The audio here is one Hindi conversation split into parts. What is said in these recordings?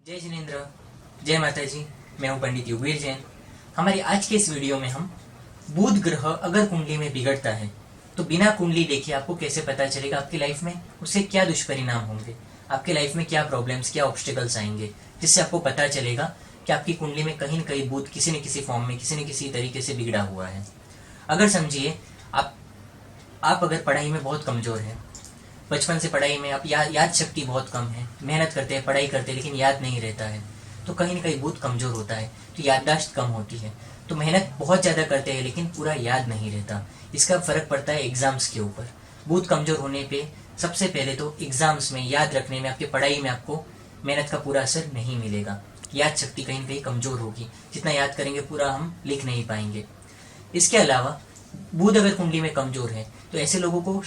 जय जिनेन्द्र, जय माता जी। मैं हूं पंडित युगवीर जैन। हमारी आज के इस वीडियो में हम बुध ग्रह अगर कुंडली में बिगड़ता है तो बिना कुंडली देखे आपको कैसे पता चलेगा आपकी लाइफ में उससे क्या दुष्परिणाम होंगे, आपकी लाइफ में क्या प्रॉब्लम्स, क्या ऑब्स्टिकल्स आएंगे, जिससे आपको पता चलेगा कि आपकी कुंडली में कहीं न कहीं बुध किसी न किसी फॉर्म में, किसी न किसी तरीके से बिगड़ा हुआ है। अगर समझिए आप अगर पढ़ाई में बहुत कमजोर हैं, बचपन से पढ़ाई में आप याद शक्ति बहुत कम है, मेहनत करते हैं, पढ़ाई करते हैं, लेकिन याद नहीं रहता है, तो कहीं ना कहीं बुध कमजोर होता है, तो याददाश्त कम होती है। तो मेहनत बहुत ज़्यादा करते हैं लेकिन पूरा याद नहीं रहता। इसका फर्क पड़ता है एग्जाम्स के ऊपर। बुध कमजोर होने पे सबसे पहले तो एग्जाम्स में याद रखने में, आपकी पढ़ाई में आपको मेहनत का पूरा असर नहीं मिलेगा। याद शक्ति कहीं ना कहीं कमजोर होगी, जितना याद करेंगे पूरा हम लिख नहीं पाएंगे। इसके अलावा बुध अगर कुंडली में कमजोर है तो ऐसे लोगों को,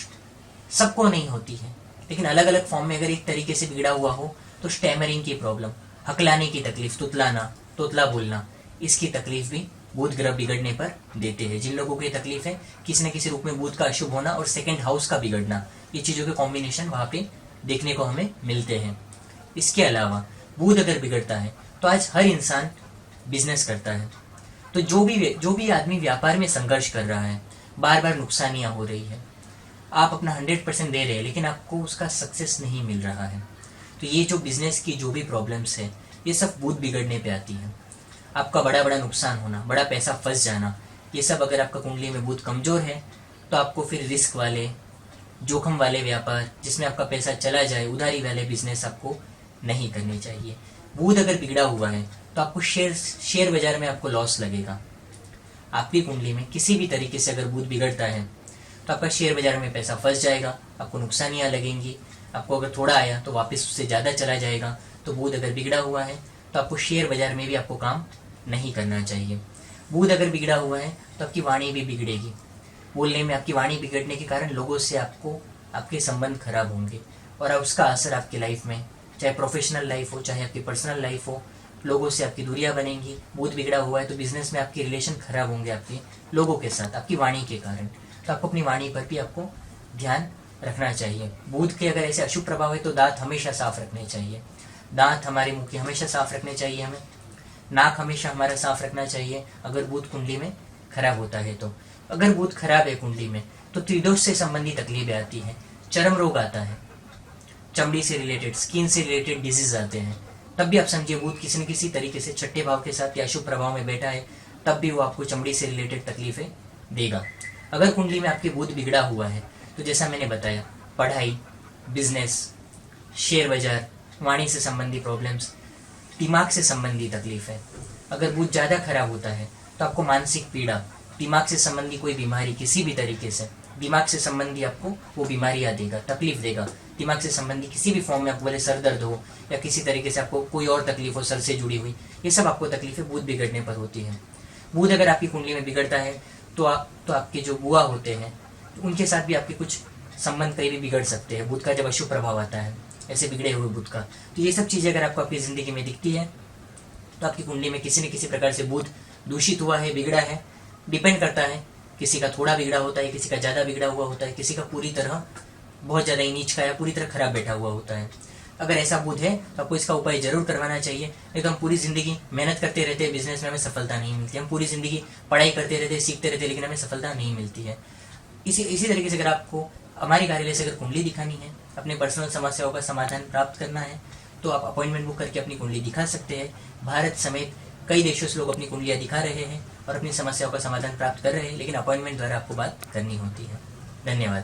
सबको नहीं होती है लेकिन अलग अलग फॉर्म में अगर एक तरीके से बिगड़ा हुआ हो तो स्टैमरिंग की प्रॉब्लम, हकलाने की तकलीफ, तुतलाना, तोतला बोलना, इसकी तकलीफ भी बुध ग्रह बिगड़ने पर देते हैं। जिन लोगों को ये तकलीफ है किसी न किसी रूप में बुध का अशुभ होना और सेकंड हाउस का बिगड़ना, ये चीज़ों के कॉम्बिनेशन वहाँ पे देखने को हमें मिलते हैं। इसके अलावा बुध अगर बिगड़ता है तो आज हर इंसान बिजनेस करता है, तो जो भी आदमी व्यापार में संघर्ष कर रहा है, बार बार नुकसानियाँ हो रही है, आप अपना 100% दे रहे हैं लेकिन आपको उसका सक्सेस नहीं मिल रहा है, तो ये जो बिजनेस की जो भी प्रॉब्लम्स है ये सब बुध बिगड़ने पे आती है। आपका बड़ा बड़ा नुकसान होना, बड़ा पैसा फंस जाना, ये सब अगर आपका कुंडली में बुध कमजोर है तो आपको फिर रिस्क वाले, जोखिम वाले व्यापार, जिसमें आपका पैसा चला जाए, उधारी वाले बिजनेस आपको नहीं करने चाहिए। बुध अगर बिगड़ा हुआ है तो आपको शेयर बाजार में आपको लॉस लगेगा। आपकी कुंडली में किसी भी तरीके से अगर बुध बिगड़ता है तो आपका शेयर बाजार में पैसा फंस जाएगा, आपको नुकसानियाँ लगेंगी। आपको अगर थोड़ा आया तो वापस उससे ज़्यादा चला जाएगा। तो बुध अगर बिगड़ा हुआ है तो आपको शेयर बाजार में भी आपको काम नहीं करना चाहिए। बुध अगर बिगड़ा हुआ है तो आपकी वाणी भी बिगड़ेगी। बोलने में आपकी वाणी बिगड़ने के कारण लोगों से आपके संबंध खराब होंगे और उसका असर आपकी लाइफ में, चाहे प्रोफेशनल लाइफ हो चाहे आपकी पर्सनल लाइफ हो, लोगों से आपकी दूरियां बनेंगी। बुध बिगड़ा हुआ है तो बिजनेस में आपके रिलेशन खराब होंगे आपके लोगों के साथ, आपकी वाणी के कारण। तो आपको अपनी वाणी पर भी आपको ध्यान रखना चाहिए। बुध के अगर ऐसे अशुभ प्रभाव है तो दांत हमेशा साफ रखने चाहिए। दांत हमारे मुंह के हमेशा साफ रखने चाहिए हमें। नाक हमेशा हमारा साफ रखना चाहिए अगर बुध कुंडली में खराब होता है तो। अगर बुध खराब है कुंडली में तो त्रिदोष से संबंधित तकलीफें आती हैं, चर्म रोग आता है, चमड़ी से रिलेटेड, स्किन से रिलेटेड डिजीज आते हैं। तब भी आप समझिए बुध किसी न किसी तरीके से छठे भाव के साथ या अशुभ प्रभाव में बैठा है, तब भी वो आपको चमड़ी से रिलेटेड तकलीफें देगा। अगर कुंडली में आपके बुध बिगड़ा हुआ है तो जैसा मैंने बताया, पढ़ाई, बिजनेस, शेयर बाजार, वाणी से संबंधी प्रॉब्लम्स, दिमाग से संबंधी तकलीफ है। अगर बुध ज़्यादा खराब होता है तो आपको मानसिक पीड़ा, दिमाग से संबंधी कोई बीमारी, किसी भी तरीके से दिमाग से संबंधी आपको वो बीमारियाँ देगा, तकलीफ देगा। दिमाग से संबंधी किसी भी फॉर्म में आपको भले सर दर्द हो या किसी तरीके से आपको कोई और तकलीफ हो सर से जुड़ी हुई, ये सब आपको तकलीफें बुध बिगड़ने पर होती है। बुध अगर आपकी कुंडली में बिगड़ता है तो आपके जो बुआ होते हैं उनके साथ भी आपके कुछ संबंध कहीं भी बिगड़ सकते हैं। बुध का जब अशुभ प्रभाव आता है ऐसे बिगड़े हुए बुध का, तो ये सब चीज़ें अगर आपको आपकी ज़िंदगी में दिखती है तो आपकी कुंडली में किसी न किसी प्रकार से बुध दूषित हुआ है, बिगड़ा है। डिपेंड करता है, किसी का थोड़ा बिगड़ा होता है, किसी का ज़्यादा बिगड़ा हुआ होता है, किसी का पूरी तरह बहुत ज़्यादा ही नीच का या पूरी तरह खराब बैठा हुआ होता है। अगर ऐसा बुध है तो आपको इसका उपाय जरूर करवाना चाहिए। नहीं तो हम पूरी ज़िंदगी मेहनत करते रहते हैं, बिजनेस में हमें सफलता नहीं मिलती। हम पूरी ज़िंदगी पढ़ाई करते रहते हैं, सीखते रहते हैं, लेकिन हमें सफलता नहीं मिलती है। इसी तरीके से अगर आपको हमारी कार्यालय से अगर कुंडली दिखानी है, अपने पर्सनल समस्याओं का समाधान प्राप्त करना है, तो आप अपॉइंटमेंट बुक करके अपनी कुंडली दिखा सकते हैं। भारत समेत कई देशों से लोग अपनी कुंडलियाँ दिखा रहे हैं और अपनी समस्याओं का समाधान प्राप्त कर रहे हैं, लेकिन अपॉइंटमेंट द्वारा आपको बात करनी होती है। धन्यवाद।